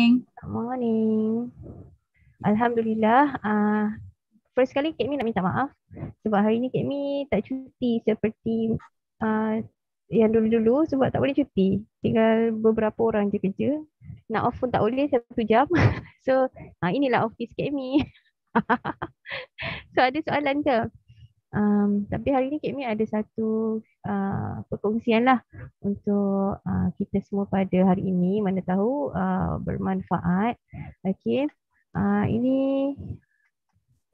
Morning. Alhamdulillah. First kali Kak Mi nak minta maaf sebab hari ni Kak Mi tak cuti seperti uh, yang dulu-dulu sebab tak boleh cuti. Tinggal beberapa orang je kerja. Nak off pun tak boleh 1 jam. So inilah office Kak Mi. So ada soalan ke? Tapi hari ni Kak Mi ada satu perkongsian lah untuk kita semua pada hari ini. Mana tahu bermanfaat. Okey. Ini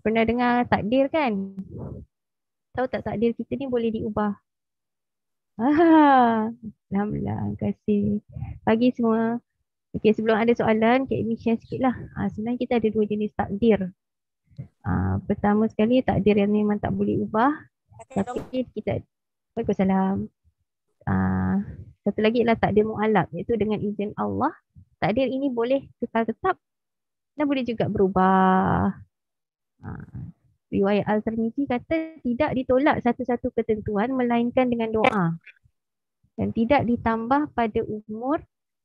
pernah dengar takdir kan? Tahu tak takdir kita ni boleh diubah? Alhamdulillah. Terima kasih. Pagi semua. Okey, sebelum ada soalan, Kak Mi share sikit lah. Sebenarnya kita ada 2 jenis takdir. Pertama sekali takdir yang memang tak boleh ubah. Tapi kita Waalaikumsalam. Ah, Satu lagi adalah takdir mu'alaq, iaitu dengan izin Allah, takdir ini boleh kekal tetap dan boleh juga berubah. Riwayat Al-Tirmizi kata tidak ditolak satu-satu ketentuan melainkan dengan doa dan tidak ditambah pada umur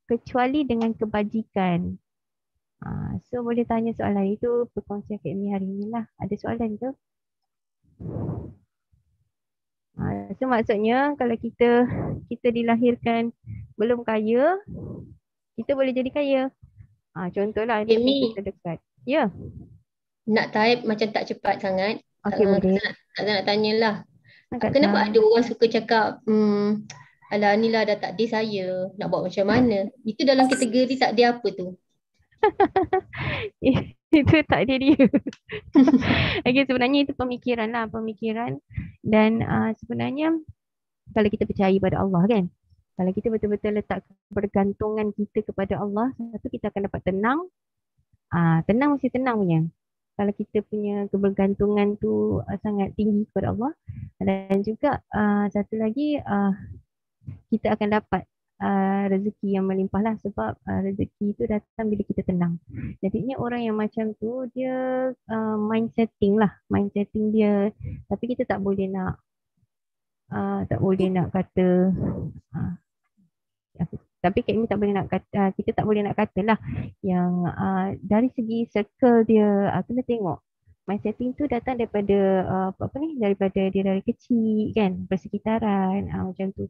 kecuali dengan kebajikan. So boleh tanya soalan itu perkongsian Kak Mi hari ini lah. Ada soalan ke? So maksudnya kalau kita dilahirkan belum kaya, kita boleh jadi kaya. Contohlah ni Amy, kita terdekat. Ya, nak type macam tak cepat sangat. okey boleh. Nak tanyalah. Agak Kenapa tak. ada orang suka cakap, alah ni lah dah takdir saya, nak buat macam mana? Itu dalam kategori takdir apa tu? Itu takdir dia. Okey, sebenarnya itu pemikiran lah, pemikiran. Dan sebenarnya kalau kita percaya pada Allah kan, kalau kita betul-betul letak bergantungan kita kepada Allah, satu kita akan dapat tenang. Tenang mesti tenang punya. Kalau kita punya kebergantungan tu sangat tinggi kepada Allah, dan juga satu lagi kita akan dapat rezeki yang melimpah lah, sebab rezeki itu datang bila kita tenang. Jadinya orang yang macam tu dia mind setting lah, mind setting dia. Tapi kita tak boleh nak kata uh, tapi Kak Mi tak boleh nak kata, kita tak boleh nak katalah yang dari segi circle dia, kena tengok mind setting tu datang daripada apa ni, daripada dia dari kecil kan, persekitaran macam tu.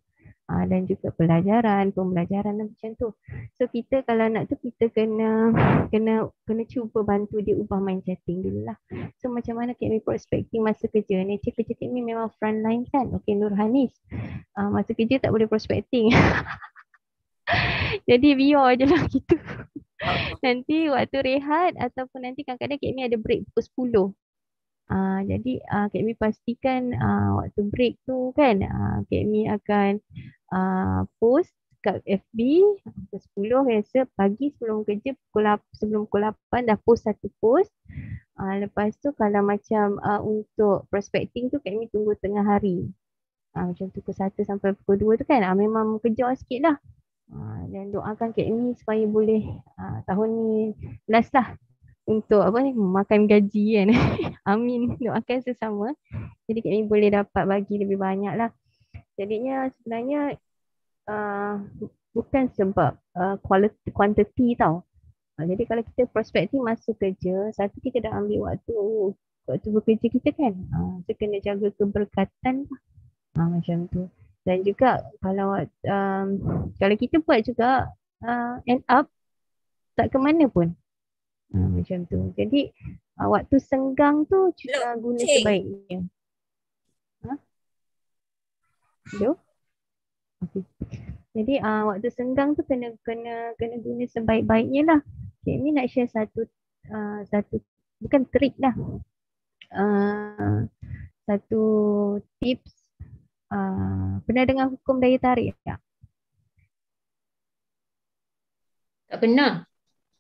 Dan juga pembelajaran macam tu. So kita kalau nak tu kita kena cuba bantu dia ubah mind setting dulu lah. So macam mana Kak Mi prospektif masa kerja, nature kerja Kak Mi memang frontline kan. Okay, Nurhanis. Masa kerja tak boleh prospecting. Jadi biar je lah gitu. Nanti waktu rehat ataupun nanti kadang-kadang Kak Mi ada break pukul 10. Jadi Kak Mi pastikan waktu break tu kan, Kak Mi akan post kat FB pukul 10 biasa pagi sebelum kerja, sebelum pukul 8 dah post satu post. Lepas tu kalau macam untuk prospecting tu Kak Mi tunggu tengah hari. Macam pukul 1 sampai pukul 2 tu kan, memang kejar sikit lah. Dan doakan Kak Mi supaya boleh tahun ni last lah untuk apa ni, makan gaji kan. Amin, doakan sesama. Jadi Kak Mi boleh dapat bagi lebih banyak lah. Jadinya sebenarnya bukan sebab quantity tau. Jadi kalau kita prospektif masuk kerja, satu kita dah ambil waktu bekerja kita kan. Kita kena jaga keberkatan lah. Macam tu. Dan juga kalau kita buat juga end up tak ke mana pun. Macam tu. Jadi waktu senggang tu juga guna sebaiknya. Hello? Okay. Jadi waktu senggang tu kena guna sebaik-baiknya lah. Okay, ni nak share satu bukan trik lah. Satu tips. Pernah dengar hukum daya tarik tak? Tak pernah.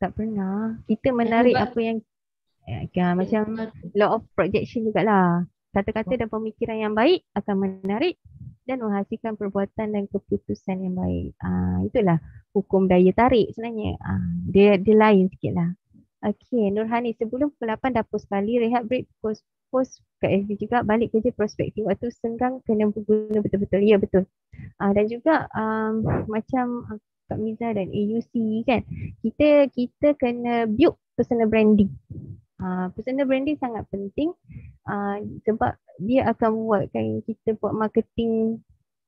Tak pernah. Kita menarik apa yang macam law of projection jugalah. Kata-kata dan pemikiran yang baik akan menarik dan menghasilkan perbuatan dan keputusan yang baik. Itulah hukum daya tarik sebenarnya. Dia lain sikit lah. Okey, Nurhani, sebelum pukul 8 dah post kali, rehat break post kat FB juga, balik kerja prospektif. Waktu senggang kena guna betul-betul. Ya, betul. Dan juga macam Kak Miza dan AUC kan. Kita kena build personal branding. Personal branding sangat penting sebab dia akan buatkan kita buat marketing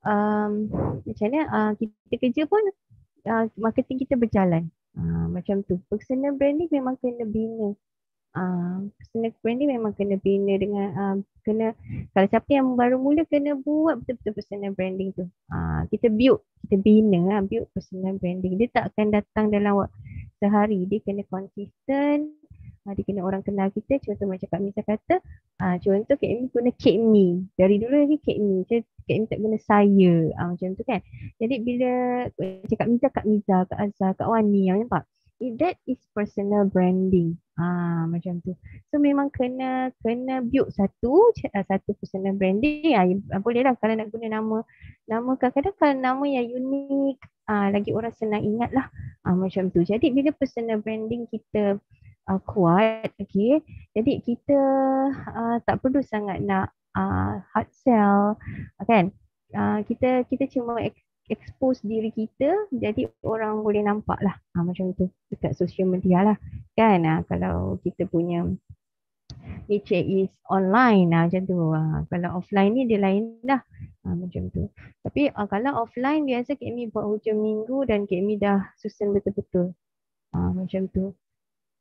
macam mana kita kerja pun marketing kita berjalan. Macam tu. Personal branding memang kena bina. Personal branding memang kena bina dengan kalau siapa yang baru mula kena buat betul-betul personal branding tu. Kita bina build personal branding. Dia tak akan datang dalam sehari. Dia kena konsisten. Dia kena orang kenal kita. Contoh macam Kak Misa kata, contoh Kak Amy guna Kak Me. Dari dulu lagi Kak Me. Kak Amy tak guna saya. Macam tu kan. Jadi bila macam Kak Miza, Kak Azhar, Kak Wani, nampak? That is personal branding. Macam tu. So memang kena build satu personal branding. Boleh lah kalau nak guna nama kadang-kadang kalau nama yang unik, lagi orang senang ingat lah. Macam tu. Jadi bila personal branding kita kuat, okay. Jadi kita tak perlu sangat nak hard sell, kan? Kita cuma expose diri kita, jadi orang boleh nampak lah macam tu dekat social media lah, kan? Kalau kita punya niche is online macam tu. Kalau offline ni dia lain dah. Macam tu. Tapi kalau offline biasa Kak Mi buat hujung minggu dan Kak Mi dah susun betul-betul. Macam tu.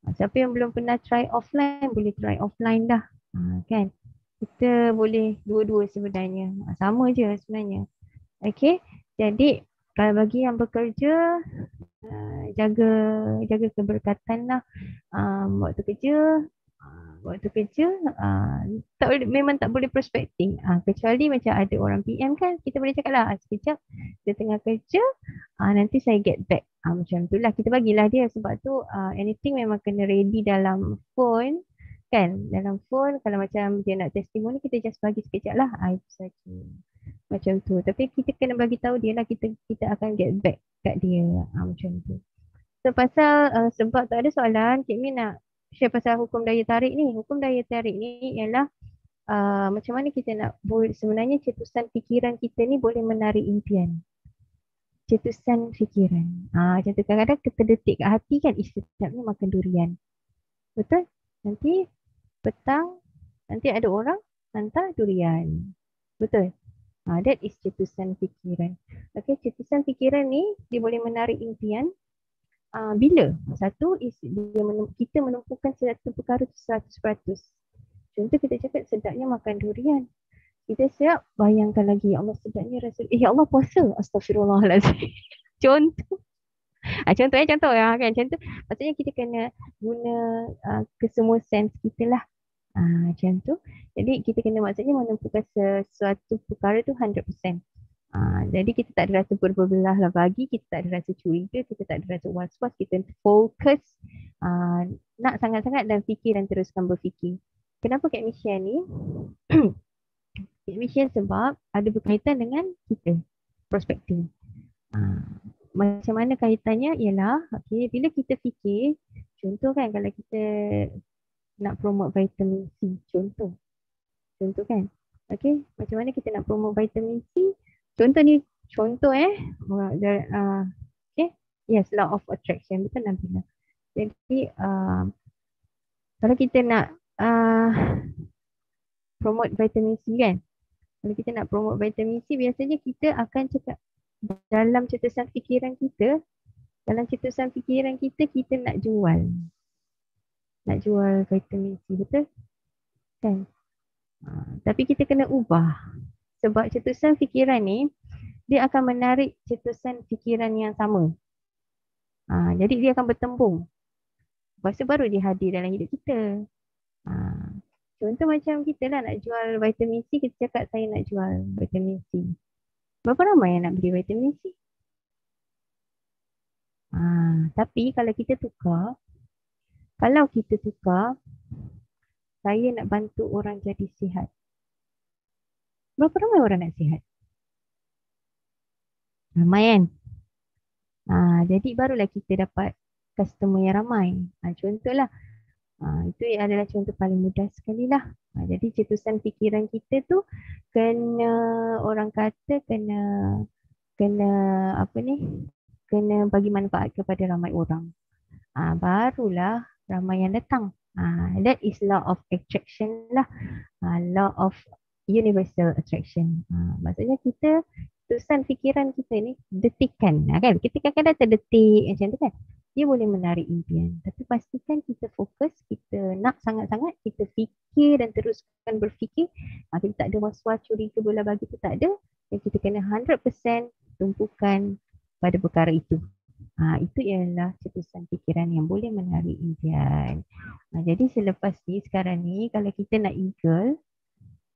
Siapa yang belum pernah try offline boleh try offline dah. Kan? Kita boleh dua-dua sebenarnya. Sama je sebenarnya. Okay. Jadi kalau bagi yang bekerja, jaga keberkatan lah. Waktu kerja tak boleh, memang tak boleh prospecting. Kecuali macam ada orang PM kan, kita boleh cakap lah sekejap dia tengah kerja, nanti saya get back. Macam tu lah kita bagilah dia. Sebab tu anything memang kena ready dalam phone kan. Dalam phone kalau macam dia nak testimoni, kita just bagi sekejap lah. Itu saja. Macam tu. Tapi kita kena bagi tahu dia lah, kita akan get back kat dia. Macam tu. So pasal sebab tak ada soalan, Cik Min nak share pasal hukum daya tarik ni. Hukum daya tarik ni ialah macam mana kita nak sebenarnya cetusan fikiran kita ni boleh menarik impian. Cetusan fikiran. Macam tu kadang-kadang terdetik kat hati kan, sedapnya makan durian. Betul? Nanti petang nanti ada orang hantar durian. Betul? That is cetusan fikiran. Okay, cetusan fikiran ni dia boleh menarik impian. Bila? Satu is kita menumpukan satu perkara 100%. Contoh kita cakap sedapnya makan durian. Kita siap bayangkan lagi, ya Allah sedapnya rasa, ya Allah puasa. Astaghfirullahaladzim. Contoh. Contoh ya kan. Contoh. Maksudnya kita kena guna kesemua sense kita lah. Macam tu. Jadi kita kena maksudnya menumpukan sesuatu perkara tu 100%. Jadi kita tak ada rasa berbelah lah bagi, kita tak ada rasa curiga, kita tak ada rasa was-was, kita fokus nak sangat-sangat dan fikir dan teruskan berfikir. Kenapa Kak Michelle ni? Kak Michelle sebab ada berkaitan dengan kita, prospecting. Macam mana kaitannya ialah, okay, bila kita fikir, contoh kan kalau kita nak promote vitamin C, contoh kan, okay, macam mana kita nak promote vitamin C. Contoh okay, yes, law of attraction, betul Nabila. Jadi kalau kita nak promote vitamin C kan, kalau kita nak promote vitamin C, biasanya kita akan cakap dalam cetusan fikiran kita, kita nak jual vitamin C, betul kan? Tapi kita kena ubah. Sebab cetusan fikiran ni, dia akan menarik cetusan fikiran yang sama. Jadi dia akan bertembung. Lepas tu baru dia hadir dalam hidup kita. Contoh macam kita lah nak jual vitamin C, kita cakap saya nak jual vitamin C. Berapa ramai yang nak beli vitamin C? Tapi kalau kita tukar, saya nak bantu orang jadi sihat. Berapa ramai orang nak sihat? Ramai kan? Jadi barulah kita dapat customer yang ramai. Contohlah, itu adalah contoh paling mudah sekali lah. Jadi cetusan fikiran kita tu kena, orang kata kena kena bagi manfaat kepada ramai orang. Barulah ramai yang datang. That is law of attraction lah. Law of universal attraction. Maksudnya kita terusan fikiran kita ni detikan kan. Kita kadang-kadang terdetik macam tu kan. Dia boleh menarik impian. Tapi pastikan kita fokus, kita nak sangat-sangat, kita fikir dan teruskan berfikir. Kita tak ada was-was curiga bola bagi tu tak ada. Dan kita kena 100% tumpukan pada perkara itu. Itu ialah cetusan fikiran yang boleh menarik impian. Jadi selepas ni, sekarang ni kalau kita nak eagle,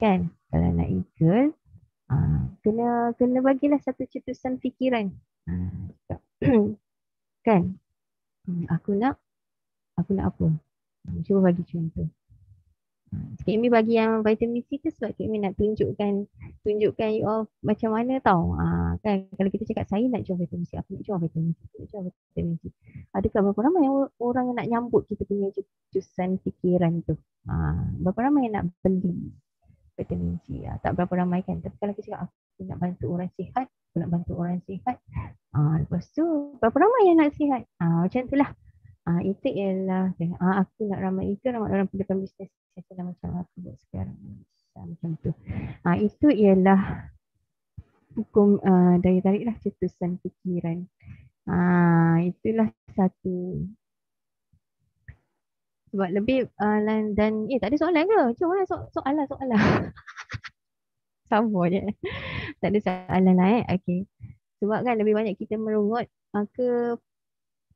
kan? Kalau nak eagle, kena bagilah satu cetusan fikiran. Kan? Aku nak apa? Cuba bagi contoh. Cik Amy bagi yang vitamin C tu sebab Cik Amy nak tunjukkan you all macam mana tau. Kan kalau kita cakap saya nak jual vitamin C, aku nak jual vitamin C, aku nak jual vitamin C. Adakah berapa ramai orang yang nak nyambut kita punya cetusan fikiran tu? Berapa ramai yang nak beli vitamin C? Tak berapa ramai kan. Tapi kalau kita cakap aku nak bantu orang sihat, aku nak bantu orang sihat. Lepas tu berapa ramai yang nak sihat? Macam itulah. Itu ialah aku nak ramai itu ramai orang pendekatan bisnes macam aku buat sekarang. Macam tu. Itu ialah hukum daya tarik lah, cetusan fikiran. Itulah satu. Sebab lebih dan tak ada soalan ke? Cuma soalan. Sama je. Tak ada soalan lah Okay. Sebab kan lebih banyak kita merungut, maka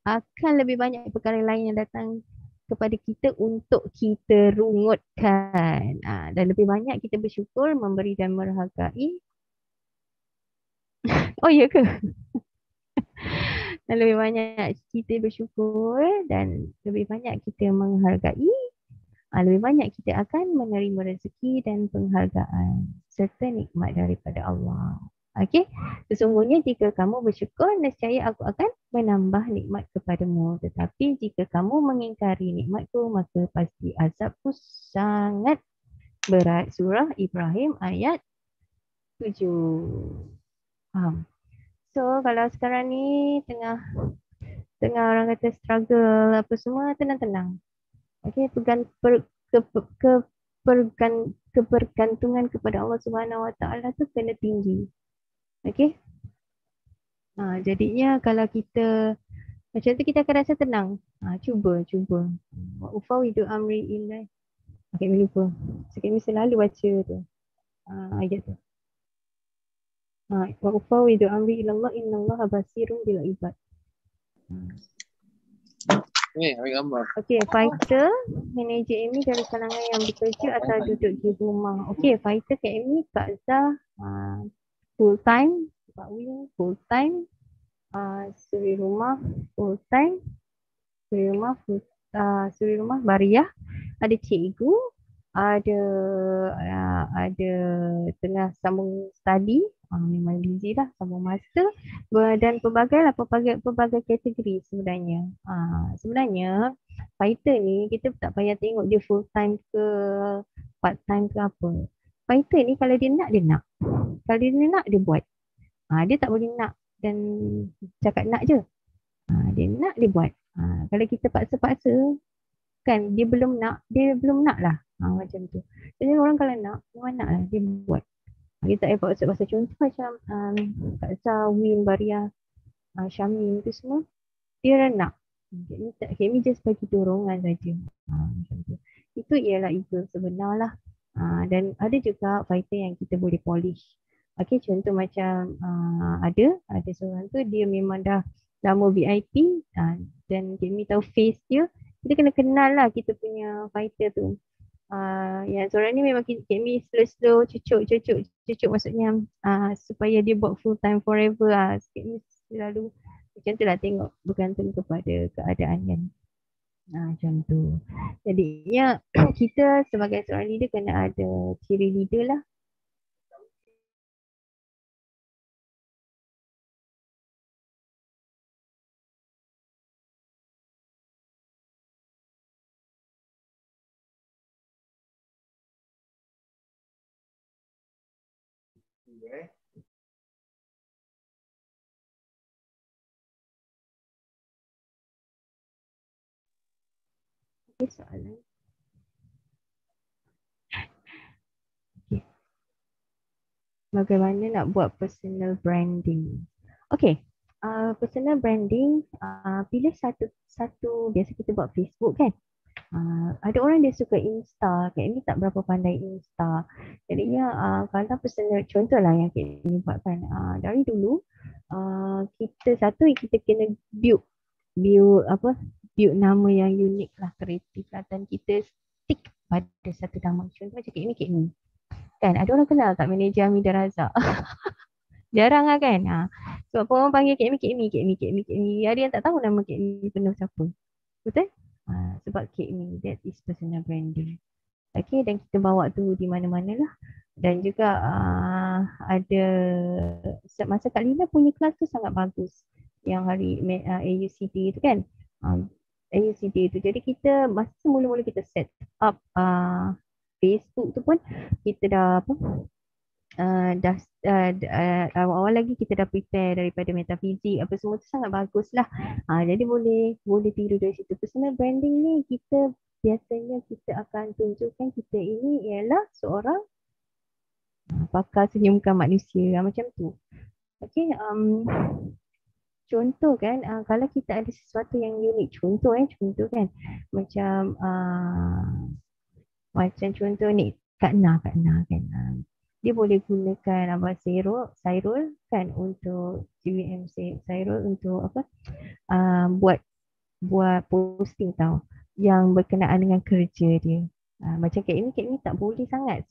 akan lebih banyak perkara lain yang datang kepada kita untuk kita rungutkan. Dan lebih banyak kita bersyukur, memberi dan menghargai. Oh ya ke? Dan lebih banyak kita bersyukur dan lebih banyak kita menghargai, lebih banyak kita akan menerima rezeki dan penghargaan serta nikmat daripada Allah. Okey, sesungguhnya jika kamu bersyukur, nescaya aku akan menambah nikmat kepadamu. Tetapi jika kamu mengingkari nikmatku, maka pasti azabku sangat berat. Surah Ibrahim ayat 7. Faham? So kalau sekarang ni tengah orang kata struggle apa semua, tenang-tenang. Okey, kebergantungan kepada Allah Subhanahu Wa Taala tu kena tinggi. Okey. Jadinya kalau kita macam tu kita akan rasa tenang. Cuba. Wa ufawidu amri ilai. Okey, lupa. Sekali selalu baca tu. Ayat tu. Wa ufawidu amri ilallah innallaha basirun bil ibad. Ambil gambar. Okey, fighter manager Amy dari kalangan yang bekerja atau duduk di rumah. Okey, fighter Kak Amy, Kak Zah full time, Pak Will full time, suri rumah full time, suri rumah Bariah, ada cikgu, ada tengah sambung study, memang busy lah sambung master, dan pelbagai kategori sebenarnya. Sebenarnya fighter ni kita tak payah tengok dia full time ke part time ke apa. Fighter ni kalau dia nak, dia nak. Kalau dia nak, dia buat. Dia tak boleh nak dan cakap nak je. Dia nak, dia buat. Kalau kita paksa-paksa, kan dia belum nak lah. Macam tu. Jadi orang kalau nak, memang nak lah, dia buat. Kita tak payah paksa-paksa. Contoh macam Kak Zah, Win, Baria, Syamin tu semua, dia orang nak. Kami just bagi dorongan saja. Macam tu. Itu ialah eagle sebenar lah. Dan ada juga fighter yang kita boleh polish. Okay, contoh macam ada seorang tu dia memang dah lama VIP dan kami tahu face dia. Kita kena kenal lah kita punya fighter tu. Yang seorang ni memang kami slow cucuk maksudnya supaya dia buat full time forever. Kami selalu macam tu lah, tengok bergantung kepada keadaan kan. Macam tu. Jadinya kita sebagai seorang leader kena ada ciri leader lah. Okay, soalan. Okay. Bagaimana nak buat personal branding? Okay, personal branding, pilih satu biasa kita buat Facebook kan. Ada orang dia suka Insta, Kak Amy tak berapa pandai Insta. Jadinya kalau personal, contohlah yang Kak Amy buat kan, dari dulu kita kena build apa, build nama yang unik lah, kreatif lah, dan kita stick pada satu nama. Contoh macam Kak Amy. Kan ada orang kenal tak manager Hamidah Razak? Jarang lah kan. Sebab orang panggil Kak Amy. Ada yang tak tahu nama Kak Amy penuh siapa. Betul? Sebab Kak Amy, that is personal branding. Okay, dan kita bawa tu di mana-mana lah. Dan juga ada masa Kak Lina punya kelas tu sangat bagus. Yang hari AUCD tu kan. AUCD tu. Jadi kita masa mula-mula kita set up Facebook tu pun kita dah apa? Awal-awal lagi kita dah prepare daripada metafizik apa semua tu sangat bagus lah. Jadi boleh tiru dari situ. Personal branding ni kita biasanya kita akan tunjukkan kita ini ialah seorang pakar senyumkan manusia macam tu. Okay, contoh kan, kalau kita ada sesuatu yang unik, contoh kan, macam contoh ni Kak Na kan, dia boleh gunakan apa Sairul kan untuk GVM Sairul untuk apa buat posting tau yang berkenaan dengan kerja dia. Macam Kak Amy tak boleh sangat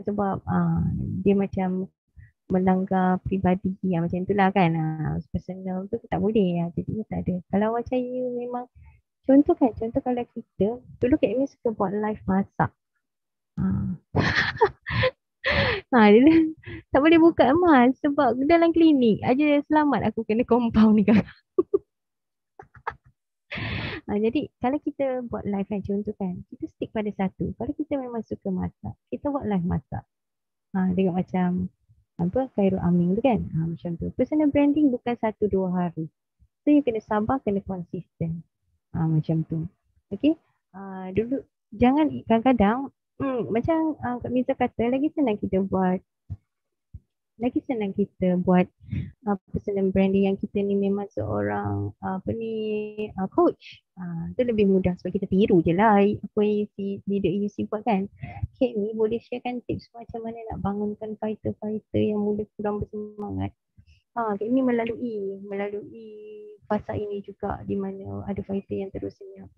sebab dia macam melanggar peribadi macam itulah kan. Personal tu tak boleh jadi tak ada. Kalau macam you memang contoh kalau kita dulu Kak Amy suka buat live masak. Dia tak boleh buka emas sebab dalam klinik aja selamat aku kena compound ni kan. Jadi kalau kita buat live kan, contoh kan, kita stick pada satu. Kalau kita memang suka masak, kita buat live masak. Tengok macam apa Khairul Amin tu kan. Macam tu. Personal branding bukan 1-2 hari. So you kena sabar, kena konsisten. Macam tu. Okay. Dulu jangan kadang-kadang macam Kak Miza kata lagi senang kita buat personal branding yang kita ni memang seorang coach. Itu lebih mudah sebab kita tiru je lah apa yang leader UC buat kan. Kak ni boleh sharekan tips macam mana nak bangunkan fighter-fighter yang mula kurang bersemangat. Kak ni melalui fasa ini juga di mana ada fighter yang terus senyap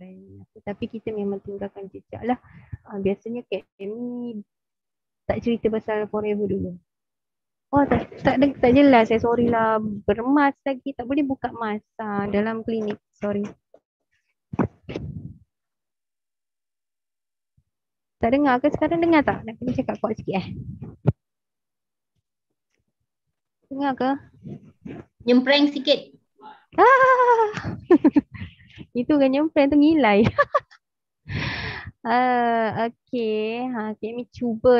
tapi kita memang tinggalkan jejak lah. Biasanya Kak ni tak cerita pasal forever dulu. Tak jelas. Sorry lah. Bermas lagi. Tak boleh buka mas dalam klinik. Sorry. Tak dengar ke? Sekarang dengar tak? Nak kena cakap kuat sikit Dengar ke? Nyempreng sikit. Itu kan nyempreng tu ngilai. Okay. Kami cuba.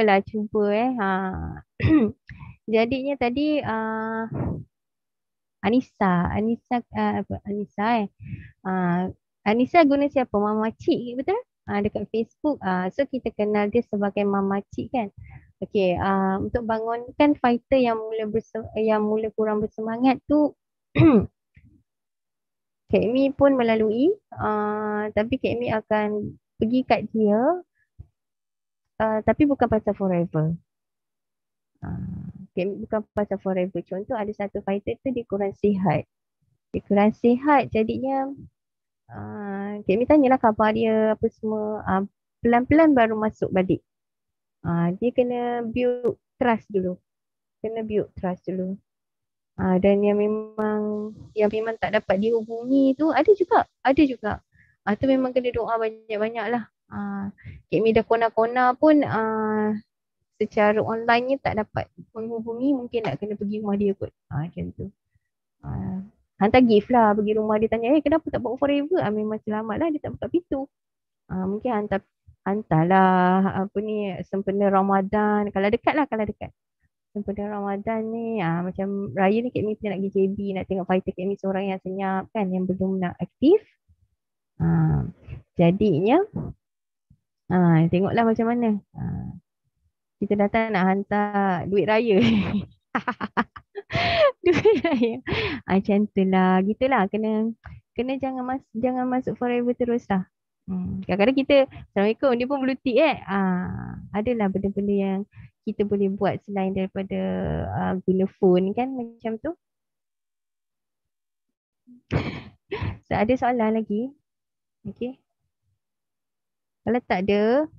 Jadinya tadi Anissa guna siapa? Mama Cik betul? Dekat Facebook. So kita kenal dia sebagai Mama Cik kan. Okay, untuk bangunkan fighter yang mula kurang bersemangat tu Kak Amy pun melalui tapi Kak Amy akan pergi kat dia tapi bukan pasal forever. Bukan pasal forever. Contoh ada satu fighter tu dia kurang sihat. Jadinya Kak Amy tanyalah khabar dia apa semua. Pelan-pelan baru masuk balik. Dia kena build trust dulu. Dan yang memang tak dapat dihubungi tu ada juga. Tu memang kena doa banyak-banyak lah. Kak Amy dah kona-kona pun secara online ni tak dapat menghubungi, mungkin nak kena pergi rumah dia kot. Macam tu. Hantar gift lah pergi rumah dia, tanya kenapa tak buat forever? Memang selamat lah dia tak buka pintu. Mungkin hantarlah sempena Ramadan. Kalau dekat sempena Ramadan ni macam raya ni Kak Amy nak pergi JB, nak tengok fighter Kak Amy seorang yang senyap kan, yang belum nak aktif. Ha, jadinya tengoklah macam mana. Kita datang nak hantar duit raya. Duit raya. Macam tu lah. Gitulah. Kena kena jangan masuk forever terus lah. Kadang-kadang kita, Assalamualaikum, dia pun blue tick adalah benda-benda yang kita boleh buat selain daripada guna phone kan macam tu. So, ada soalan lagi? Okay. Kalau tak ada,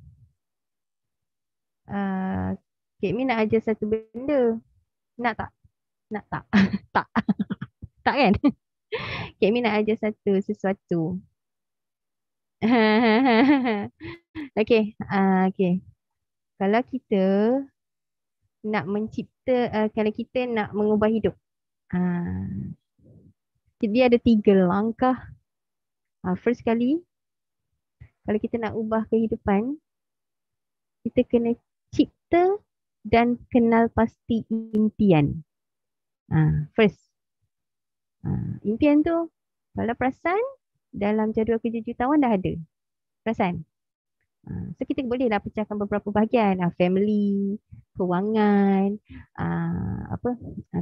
Kak Mi nak ajar satu benda. Nak tak? Nak tak? Tak. Tak kan? Kak Mi nak ajar sesuatu. Okay. Okay. Kalau kita nak kalau kita nak mengubah hidup. Dia ada 3 langkah. First kali, kalau kita nak ubah kehidupan, kita kena cipta dan kenal pasti impian. First. Impian tu, kalau perasan, dalam jadual kerja jutawan dah ada. Perasan? So kita bolehlah pecahkan beberapa bahagian. Family, kewangan,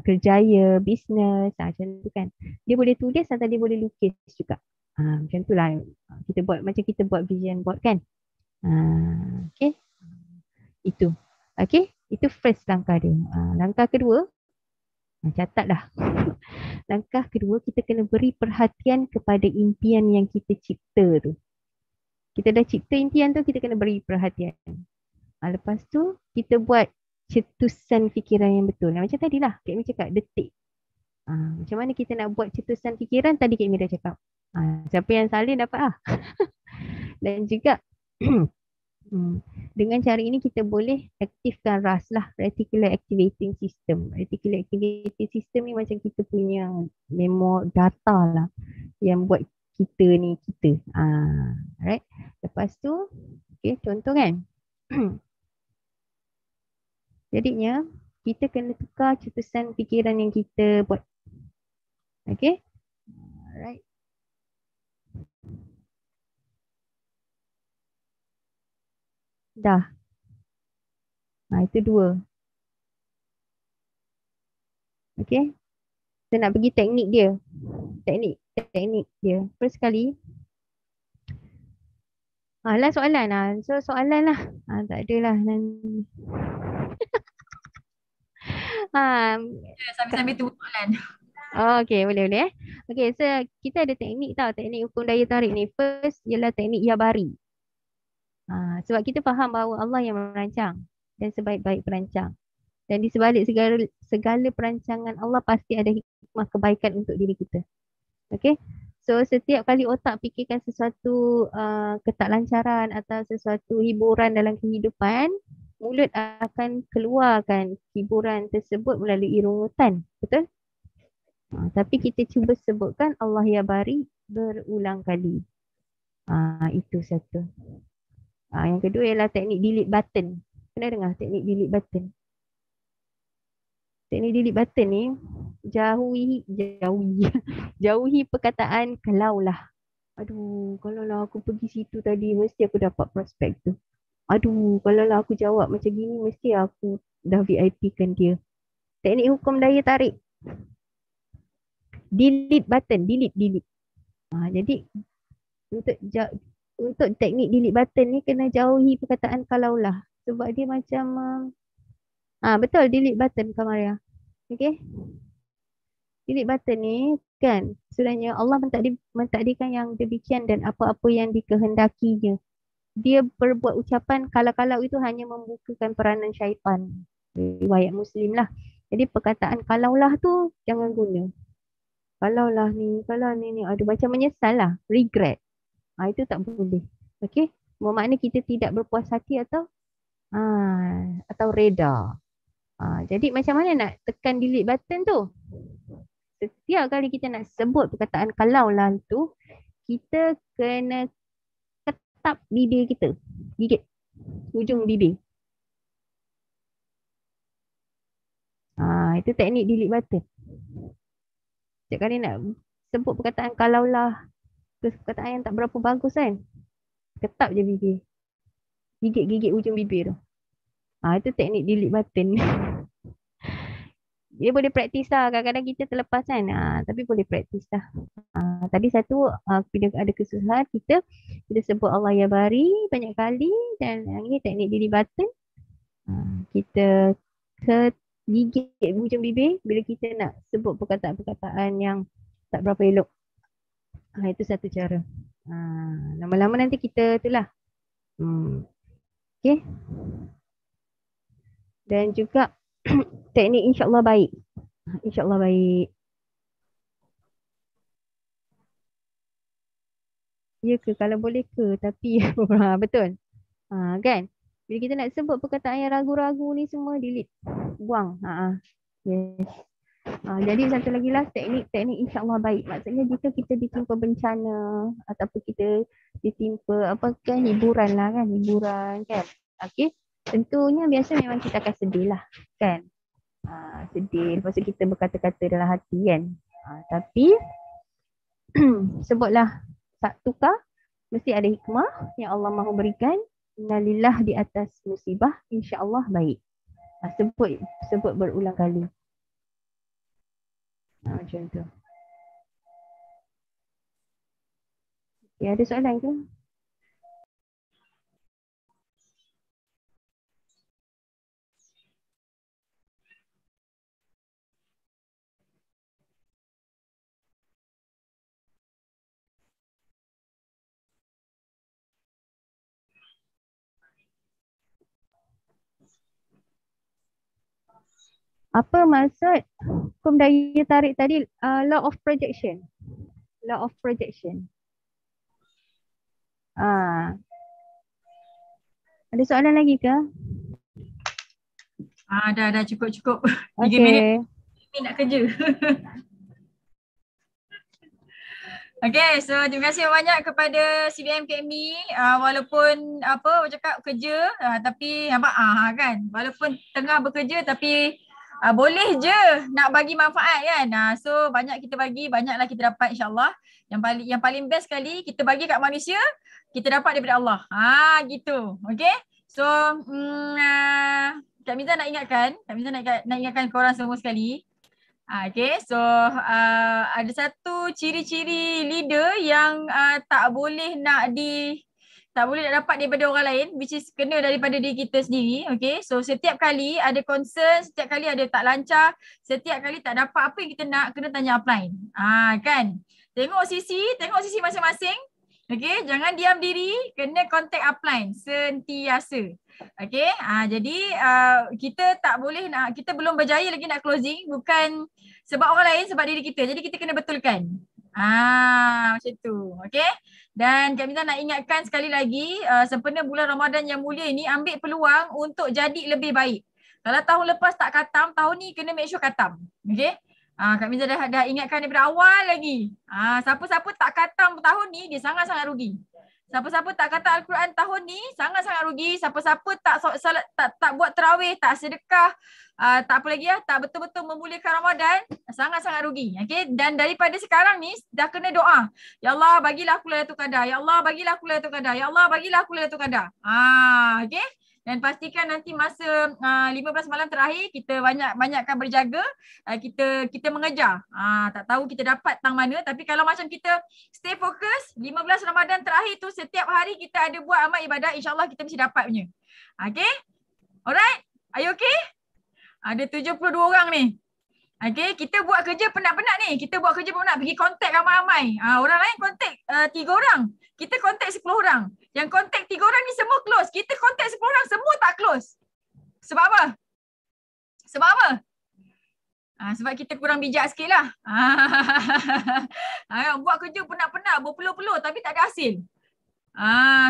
kerjaya, bisnes, macam tu kan. Dia boleh tulis atau dia boleh lukis juga. Macam tu lah. Macam kita buat vision board kan. Okay. Itu. Okay. Itu first langkah dia. Langkah kedua, catatlah. Langkah kedua, kita kena beri perhatian kepada impian yang kita cipta tu. Kita dah cipta impian tu, kita kena beri perhatian. Lepas tu, kita buat cetusan fikiran yang betul. Macam tadilah, Kak Mi cakap, detik. Macam mana kita nak buat cetusan fikiran, tadi Kak Mi dah cakap. Siapa yang salin dapat . Dan juga, dengan cara ini kita boleh aktifkan RAS lah, Reticular Activating System. Reticular Activating System ni macam kita punya memori data lah yang buat kita ni kita. Alright. Lepas tu, okay, contoh kan. Jadinya, kita kena tukar cetusan fikiran yang kita buat. Okay. Alright. Dah. Itu 2. Okay. Kita nak pergi teknik dia. Teknik dia. First kali. Lah soalan lah. So soalan lah. Tak adalah. Sambil-sambil tunggu soalan. Okay, boleh. Okay, so kita ada teknik tau. Teknik hukum daya tarik ni. First ialah teknik Yabari. Sebab kita faham bahawa Allah yang merancang dan sebaik-baik perancang. Dan di sebalik segala perancangan Allah pasti ada hikmah kebaikan untuk diri kita. Okay. So setiap kali otak fikirkan sesuatu ketaklancaran atau sesuatu hiburan dalam kehidupan, mulut akan keluarkan hiburan tersebut melalui rungutan. Betul? Tapi kita cuba sebutkan Allah ya bari berulang kali. Itu satu. Yang kedua ialah teknik delete button. Pernah dengar teknik delete button? Teknik delete button ni jauhi perkataan kalaulah. Aduh, kalaulah aku pergi situ tadi mesti aku dapat prospek tu. Aduh, kalaulah aku jawab macam gini mesti aku dah VIP kan dia. Teknik hukum daya tarik. Delete button, delete. Jadi untuk teknik delete button ni kena jauhi perkataan kalaulah. Sebab dia macam betul delete button Kamaria. Okay. Delete button ni kan sebenarnya Allah mentakdirkan yang demikian dan apa-apa yang dikehendakinya. Dia berbuat ucapan kalau-kalau itu hanya membukakan peranan syaitan. Riwayat Muslim lah. Jadi perkataan kalaulah tu jangan guna. Kalaulah ni, kalau ni. Aduh macam menyesal lah. Regret. Itu tak boleh. Okay. Bermakna kita tidak berpuas hati atau reda. Jadi macam mana nak tekan delete button tu? Setiap kali kita nak sebut perkataan kalaulah tu, kita kena ketap bibir kita. Gigit ujung bibir. Itu teknik delete button. Setiap kali nak sebut perkataan kalaulah, perkataan yang tak berapa bagus kan. Ketap je bibir. Gigit-gigit ujung bibir tu. Itu teknik delete button. Dia boleh praktis lah. Kadang-kadang kita terlepas kan. Tapi boleh praktis lah. Tadi satu, bila ada kesusahan, kita sebut Allah ya bari banyak kali. Dan yang ini teknik delete button. Kita gigit ujung bibir bila kita nak sebut perkataan-perkataan yang tak berapa elok. Itu satu cara. Lama-lama nanti kita itulah. Okay. Dan juga teknik insyaAllah baik. InsyaAllah baik. Ya ke? Kalau boleh ke? Tapi betul. Kan? Bila kita nak sebut perkataan yang ragu-ragu ni semua delete. Buang. Yes. Jadi satu lagi lah teknik insyaAllah baik. Maksudnya jika kita ditimpa bencana ataupun kita ditimpa hiburan lah kan. Hiburan kan. Okay. Tentunya biasa memang kita akan sedih lah kan. Sedih. Lepas tu kita berkata-kata dalam hati kan. Tapi sebutlah tukar. Mesti ada hikmah yang Allah mahu berikan. Innalillah di atas musibah. InsyaAllah baik. Sebut berulang kali. Macam tu. Okay, ada soalan ke? Apa maksud hukum daya tarik tadi? Law of projection. Law of projection. Ada soalan lagi ke? Dah cukup. 3 minit nak kerja. Okay, so terima kasih banyak kepada CBM KMI. Walaupun cakap kerja, tapi nampak kan, walaupun tengah bekerja tapi boleh je nak bagi manfaat kan. So banyak kita bagi, banyaklah kita dapat insya-Allah. Yang paling best sekali kita bagi kat manusia, kita dapat daripada Allah. Gitu. Okay. So Kak Miza nak ingatkan korang semua sekali. Okay, so ada satu ciri-ciri leader yang tak boleh nak dapat daripada orang lain, which is kena daripada diri kita sendiri. Okay, so setiap kali ada concern, setiap kali ada tak lancar, setiap kali tak dapat apa yang kita nak, kena tanya upline. Kan, tengok sisi masing-masing. Okay, jangan diam diri, kena contact upline sentiasa. Okay, jadi kita tak boleh nak, kita belum berjaya lagi nak closing, bukan sebab orang lain, sebab diri kita. Jadi kita kena betulkan. Macam tu. Okay. Dan Kak Miza nak ingatkan sekali lagi, sempena bulan Ramadan yang mulia ini, ambil peluang untuk jadi lebih baik. Kalau tahun lepas tak khatam, tahun ni kena make sure khatam. Okay. Kak Miza dah ingatkan daripada awal lagi. Siapa-siapa tak khatam tahun ni, dia sangat-sangat rugi. Siapa-siapa tak kata Al-Quran tahun ni sangat-sangat rugi. Siapa-siapa tak buat tarawih, tak sedekah, tak apa lagi tak betul-betul memuliakan Ramadan, sangat-sangat rugi. Okay? Dan daripada sekarang ni dah kena doa. Ya Allah, bagilah aku Lailatul Qadar. Ya Allah, bagilah aku Lailatul Qadar. Ya Allah, bagilah aku Lailatul Qadar. Okay? Dan pastikan nanti masa 15 malam terakhir kita banyakkan berjaga, kita mengejar. Tak tahu kita dapat tang mana, tapi kalau macam kita stay fokus 15 Ramadan terakhir tu, setiap hari kita ada buat amal ibadah, insya-Allah kita mesti dapat punya. Okay? Alright? Are you okay? Ada 72 orang ni. Okay, kita buat kerja penat-penat ni. Kita buat kerja penat, pergi kontak ramai-ramai. Orang lain kontak 3 orang. Kita kontak 10 orang. Yang kontak 3 orang ni semua close. Kita kontak 10 orang, semua tak close. Sebab apa? Sebab kita kurang bijak sikit lah. Buat kerja penat-penat, berpeluh-peluh tapi tak ada hasil.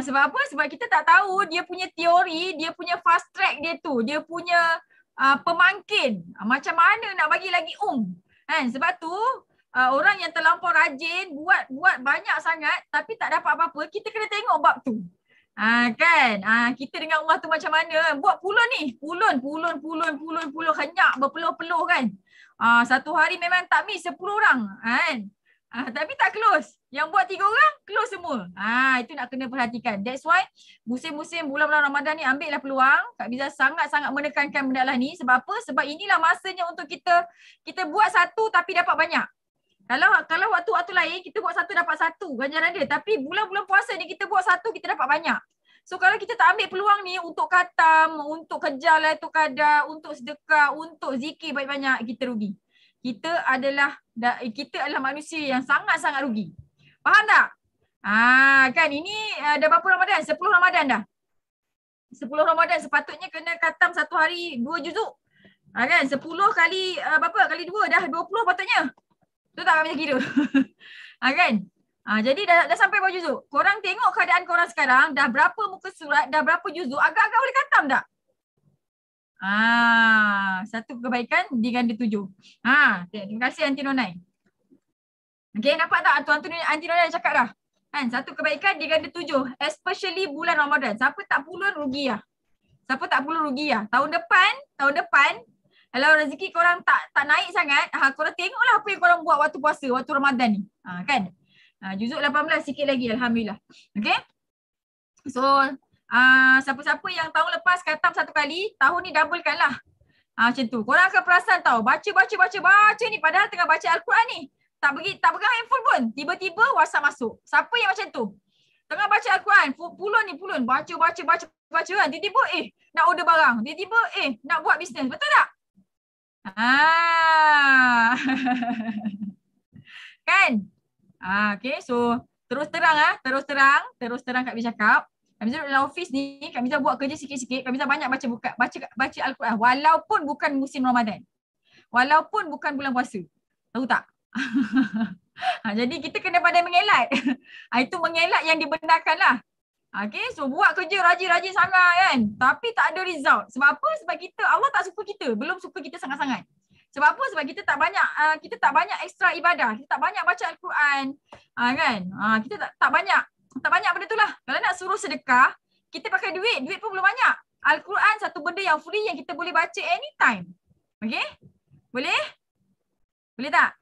Sebab apa? Sebab kita tak tahu dia punya teori, dia punya fast track dia tu. Dia punya pemangkin. Macam mana nak bagi lagi kan? Sebab tu orang yang terlampau rajin buat banyak sangat tapi tak dapat apa-apa, kita kena tengok bab tu. Kan? Kita dengan Allah tu macam mana? Buat pulun ni. Pulun henyak berpeluh-peluh kan? Satu hari memang tak miss 10 orang kan? Tapi tak close. Yang buat 3 orang, close semua. Itu nak kena perhatikan. That's why musim-musim bulan-bulan Ramadan ni ambillah peluang. Kak Miza sangat-sangat menekankan benda lah ni. Sebab apa? Sebab inilah masanya untuk kita buat satu tapi dapat banyak. Kalau waktu-waktu lain kita buat satu dapat satu ganjaran dia. Tapi bulan-bulan puasa ni kita buat satu kita dapat banyak. So kalau kita tak ambil peluang ni untuk khatam, untuk kejar Lailatul Qadar, untuk sedekah, untuk zikir banyak-banyak, kita rugi. Kita adalah manusia yang sangat-sangat rugi. Faham tak? Kan ini dah berapa Ramadan? 10 Ramadan dah. 10 Ramadan sepatutnya kena khatam satu hari 2 juzuk. Kan 10 kali berapa? Kali 2 dah 20 patutnya. Tu tak kami kira. Kan? Jadi dah sampai berapa juzuk? Korang tengok keadaan korang sekarang, dah berapa muka surat, dah berapa juzuk, agak-agak boleh khatam tak? Satu kebaikan diganda 7. Terima kasih Aunty Nonai. Okay, nampak tak Aunty Nonai cakap dah? Kan, satu kebaikan diganda 7, especially bulan Ramadan. Siapa tak pulun rugi lah. Siapa tak pulun rugi lah. Tahun depan, kalau rezeki korang tak naik sangat, korang tengoklah apa yang korang buat waktu puasa, waktu Ramadan ni. Kan? Juzuk 18 sikit lagi, alhamdulillah. Okay? So, siapa-siapa yang tahun lepas khatam satu kali, tahun ni doublekan lah. Macam tu. Korang akan perasan tau, baca ni padahal tengah baca Al-Quran ni. Tak pegang handphone pun. Tiba-tiba WhatsApp masuk. Siapa yang macam tu? Tengah baca Al-Quran, pulun. Baca kan. Tiba-tiba nak order barang. Tiba-tiba nak buat bisnes. Betul tak? Kan? Okay, so terus terang Kak Miza cakap. Kak Miza duduk dalam office ni, Kak Miza buat kerja sikit-sikit, Kak Miza banyak baca Al-Quran walaupun bukan musim Ramadan. Walaupun bukan bulan puasa. Tahu tak? Jadi kita kena pandai mengelak. Itu mengelak yang dibenarkan lah. Okay, so buat kerja rajin-rajin sangat kan. Tapi tak ada result. Sebab apa? Sebab Allah tak suka kita. Belum suka kita sangat-sangat. Sebab apa? Sebab kita tak banyak ekstra ibadah. Kita tak banyak baca Al-Quran. Kan? Kita tak banyak benda tu lah. Kalau nak suruh sedekah, kita pakai duit pun belum banyak. Al-Quran satu benda yang free yang kita boleh baca anytime. Okay? Boleh? Boleh tak?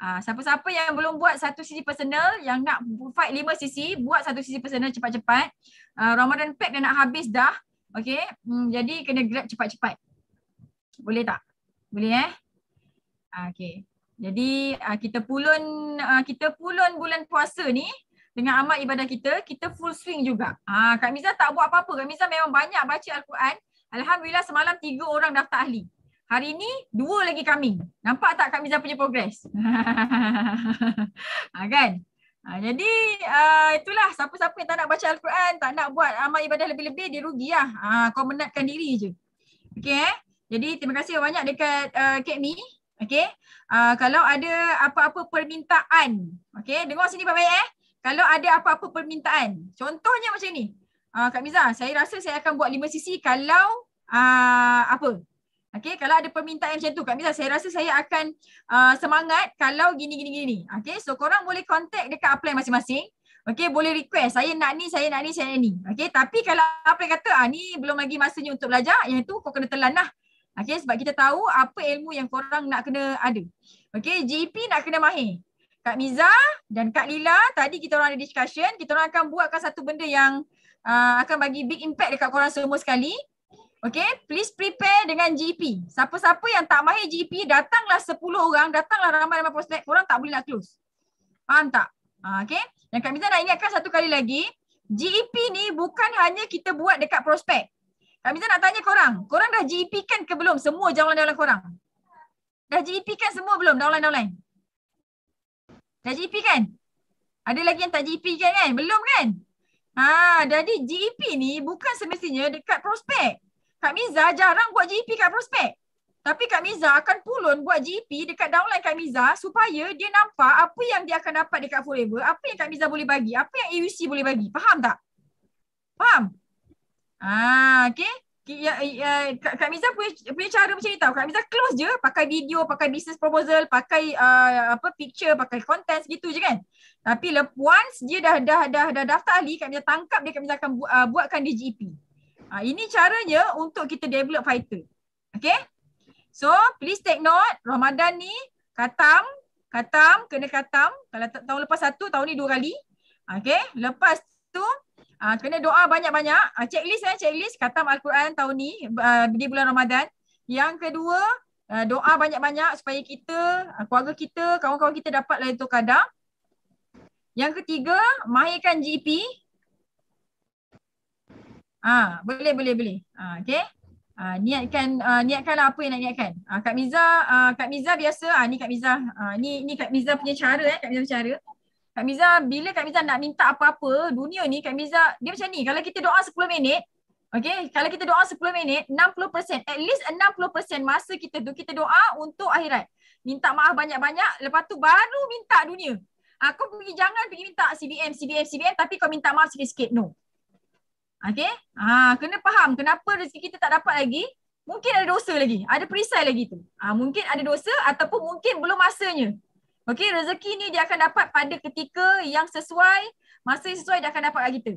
Siapa-siapa yang belum buat satu sisi personal, yang nak fight 5 sisi, buat satu sisi personal cepat-cepat. Ramadan pack dah nak habis dah. Okay? Jadi kena grab cepat-cepat. Boleh tak? Boleh Okay. Jadi kita pulun bulan puasa ni dengan amal ibadah kita full swing juga. Kak Miza tak buat apa-apa. Kak Miza memang banyak baca Al-Quran. Alhamdulillah semalam 3 orang daftar ahli. Hari ni 2 lagi coming. Nampak tak Kak Miza punya progress? Kan? Jadi itulah siapa-siapa yang tak nak baca Al-Quran, tak nak buat amal ibadah lebih-lebih, dia rugi lah. Kau menatkan diri je. Okay? Jadi terima kasih banyak dekat Kak Mi. Okay? Kalau ada apa-apa permintaan, okay? Dengar sini baik-baik Kalau ada apa-apa permintaan, contohnya macam ni. Kak Miza, saya rasa saya akan buat 5 sisi kalau apa? Okay, kalau ada permintaan macam tu, Kak Miza, saya rasa saya akan semangat kalau gini. Okay, so korang boleh contact dekat upline masing-masing. Okay, boleh request, saya nak ni. Okay, tapi kalau upline kata, ni belum lagi masanya untuk belajar, yang tu kau kena telan lah. Okay, sebab kita tahu apa ilmu yang korang nak kena ada. Okay, GEP nak kena mahir. Kak Miza dan Kak Lila, tadi kita orang ada discussion, kita orang akan buatkan satu benda yang akan bagi big impact dekat korang semua sekali. Okay, please prepare dengan GP. Siapa-siapa yang tak mahir GP, datanglah 10 orang, datanglah ramai-ramai prospek, korang tak boleh nak close. Faham tak? Okay, dan Kak Miza nak ingatkan satu kali lagi, GEP ni bukan hanya kita buat dekat prospek. Kak Miza nak tanya korang dah GEP kan ke belum semua downline korang? Dah GEP kan semua belum downline? Dah GEP kan? Ada lagi yang tak GEP kan? Belum kan? Jadi GEP ni bukan semestinya dekat prospek. Kak Miza jarang buat GEP kat prospek. Tapi Kak Miza akan pulun buat GEP dekat downline Kak Miza supaya dia nampak apa yang dia akan dapat dekat Forever, apa yang Kak Miza boleh bagi, apa yang AUC boleh bagi. Faham tak? Faham? Okay. Kak Miza punya cara macam ni tau. Kak Miza close je, pakai video, pakai business proposal, pakai picture, pakai content gitu je kan. Tapi once dia dah daftar ahli, Kak Miza tangkap dia, Kak Miza akan buatkan dia GEP. Ini caranya untuk kita develop fighter. Okay? So, please take note, Ramadan ni, khatam, Khatam, kena khatam. Kalau tahun lepas 1, tahun ni 2 kali. Okay. Lepas tu kena doa banyak-banyak. Checklist khatam Al-Quran tahun ni di bulan Ramadan. Yang kedua, doa banyak-banyak supaya kita, keluarga kita, kawan-kawan kita dapat Lailatul Qadar. Yang ketiga, mahirkan GP. Boleh. Okay. Niatkanlah apa yang nak niatkan. Kak Miza biasa, ni Kak Miza. Ni Kak Miza punya cara Kak Miza punya cara. Kak Miza, bila Kak Miza nak minta apa-apa, dunia ni Kak Miza, dia macam ni, kalau kita doa 10 minit, okay, kalau kita doa 10 minit, 60%, at least 60% masa kita tu, kita doa untuk akhirat. Minta maaf banyak-banyak, lepas tu baru minta dunia. Kau jangan pergi minta CBM, tapi kau minta maaf sikit-sikit, no. Okay, kena faham kenapa rezeki kita tak dapat lagi. Mungkin ada dosa lagi, ada perisai lagi tu. Mungkin ada dosa ataupun mungkin belum masanya. Okay, rezeki ni dia akan dapat pada ketika yang sesuai, masa yang sesuai dia akan dapat kat kita.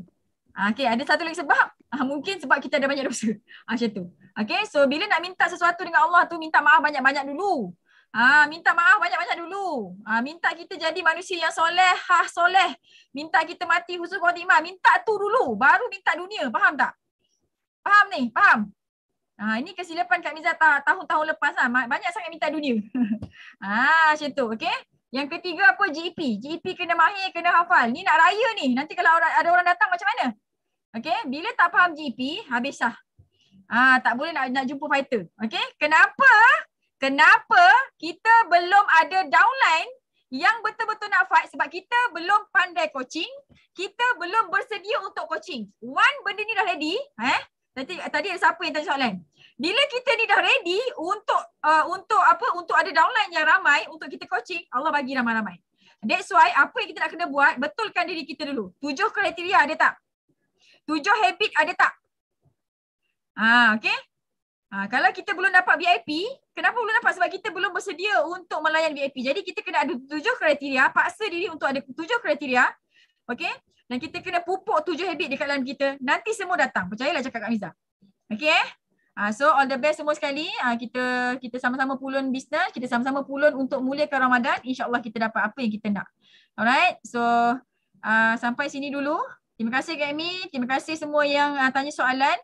Okay, ada satu lagi sebab, mungkin sebab kita ada banyak dosa. Macam tu. Okay, so bila nak minta sesuatu dengan Allah tu, minta maaf banyak-banyak dulu. Minta maaf banyak-banyak dulu. Minta kita jadi manusia yang soleh. Minta kita mati husnul khotimah. Minta tu dulu. Baru minta dunia. Faham tak? Faham ni? Faham? Ini kesilapan Kak Miza tahun-tahun lepas lah. Banyak sangat minta dunia. Macam tu. Okay? Yang ketiga apa? GP. GP kena mahir, kena hafal. Ni nak raya ni. Nanti kalau ada orang datang macam mana? Okay? Bila tak faham GP, habis lah. Tak boleh nak jumpa fighter. Okay? Kenapa kita belum ada downline yang betul-betul nak fight? Sebab kita belum pandai coaching. Kita belum bersedia untuk coaching. One, benda ni dah ready. Tadi ada siapa yang tanya soalan? Bila kita ni dah ready untuk ada downline yang ramai untuk kita coaching, Allah bagi ramai-ramai. That's why apa yang kita nak kena buat, betulkan diri kita dulu. 7 kriteria ada tak? 7 habit ada tak? Okay? Kalau kita belum dapat VIP, kenapa belum dapat? Sebab kita belum bersedia untuk melayan VIP. Jadi kita kena ada 7 kriteria, paksa diri untuk ada 7 kriteria. Okay? Dan kita kena pupuk 7 habit dekat dalam kita. Nanti semua datang. Percayalah cakap Kak Miza. Okay? So all the best semua sekali. Kita sama-sama pulun bisnes. Kita sama-sama pulun untuk muliakan Ramadan. InsyaAllah kita dapat apa yang kita nak. Alright? So sampai sini dulu. Terima kasih Kak Amy. Terima kasih semua yang tanya soalan.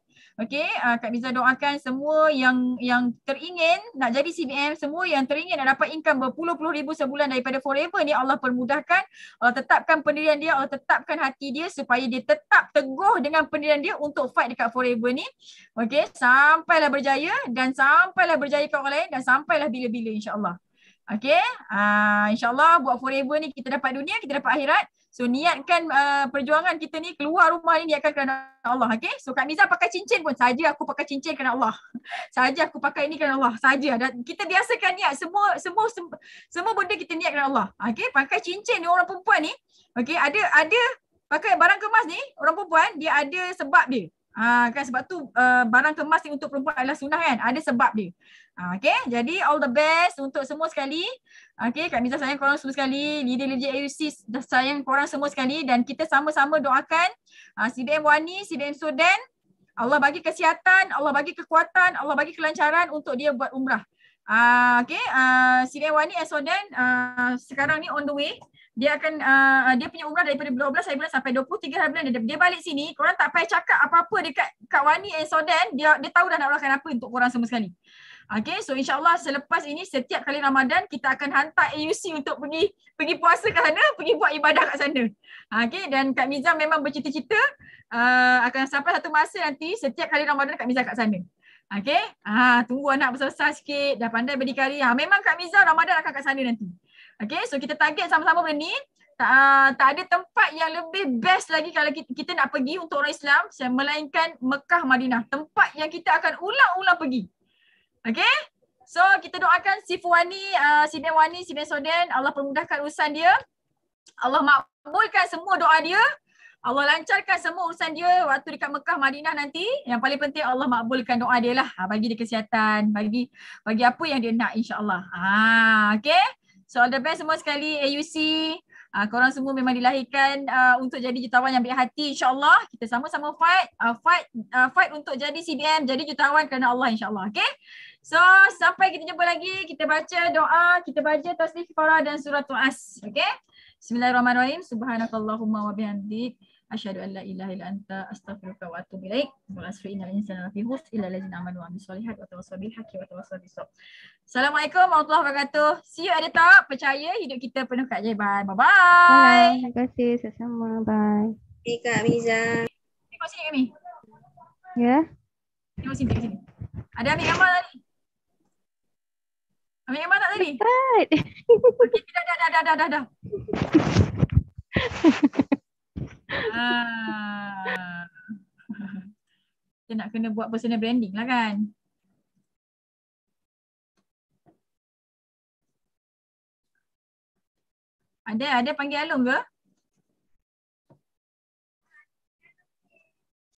Okay, Kak Miza doakan semua yang teringin nak jadi CBM, semua yang teringin nak dapat income berpuluh-puluh ribu sebulan daripada Forever ni, Allah permudahkan, Allah tetapkan pendirian dia, Allah tetapkan hati dia supaya dia tetap teguh dengan pendirian dia untuk fight dekat Forever ni. Okay, sampailah berjaya dan sampailah berjaya kat orang lain dan sampailah bila-bila insyaAllah. Okay, insyaAllah buat Forever ni kita dapat dunia, kita dapat akhirat. So niatkan perjuangan kita ni keluar rumah ni niatkan kerana Allah. Okay, so Kak Miza pakai cincin pun saja aku pakai cincin kerana Allah. Saja aku pakai ini kerana Allah saja. Dan kita biasakan niat semua benda kita niat kerana Allah. Okay, pakai cincin ni orang perempuan ni. Okay, ada pakai barang kemas ni orang perempuan dia ada sebab dia. Kan sebab tu barang kemas ni untuk perempuan adalah sunnah kan. Ada sebab dia. Okay, jadi all the best untuk semua sekali. Okay, Kak Miza sayang korang semua sekali. Leader-leader AUC dah sayang korang semua sekali. Dan kita sama-sama doakan CBM Wani, CBM Sudan. Allah bagi kesihatan, Allah bagi kekuatan, Allah bagi kelancaran untuk dia buat umrah. Okay, CBM Wani and Sudan sekarang ni on the way. Dia akan dia punya umrah daripada 12 hari bulan sampai 23 hari bulan dia balik sini. Korang tak payah cakap apa-apa dekat Kak Wani and Sudan. Dia tahu dah nak doakan apa untuk korang semua sekali. Okay, so insyaAllah selepas ini setiap kali Ramadan kita akan hantar AUC untuk pergi puasa kat sana, pergi buat ibadah kat sana. Okay, dan Kak Miza memang bercita-cita akan sampai satu masa nanti setiap kali Ramadan Kak Miza kat sana. Okay, tunggu anak besar-besar sikit, dah pandai berdikari. Memang Kak Miza Ramadan akan kat sana nanti. Okay, so kita target sama-sama benda ni. Tak ada tempat yang lebih best lagi kalau kita nak pergi untuk orang Islam melainkan Mekah, Madinah. Tempat yang kita akan ulang-ulang pergi. Okay, so kita doakan si Fuwani, CBM Wani, CBM Sudan, Allah permudahkan urusan dia, Allah makbulkan semua doa dia, Allah lancarkan semua urusan dia waktu dekat Mekah, Madinah nanti. Yang paling penting Allah makbulkan doa dia lah, bagi dia kesihatan, bagi apa yang dia nak insyaAllah. Okay, so all the best semua sekali AUC. Korang semua memang dilahirkan untuk jadi jutawan yang baik hati, insyaAllah. Kita sama-sama fight untuk jadi CDM, jadi jutawan kerana Allah, insyaAllah. Okay? So sampai kita jumpa lagi, kita baca doa, kita baca tasbih kifarah dan suratul As. Okay? Bismillahirrahmanirrahim. Subhanakallahumma wa bihamdik. Asyhadu an la ilaha illa anta astaghfiruka wa atubu ilaik. Wa asri innal insana lafi khusr illa allazina amanu wa amilus solihat wa tawassaw bil haqqi wa tawassaw bis sabr. Assalamualaikum warahmatullahi wabarakatuh. See you at the top. Percaya hidup kita penuh keajaiban. Bye bye. Terima kasih sama-sama. Bye. Okay, Kak Miza. Tengok sini kami. Ya. Tengok sini, tengok sini. Ada ambil gambar tadi? Ambil gambar tak tadi? Right. Okay, dah. Kita nak kena buat personal branding lah kan. Ada panggil Alung ke?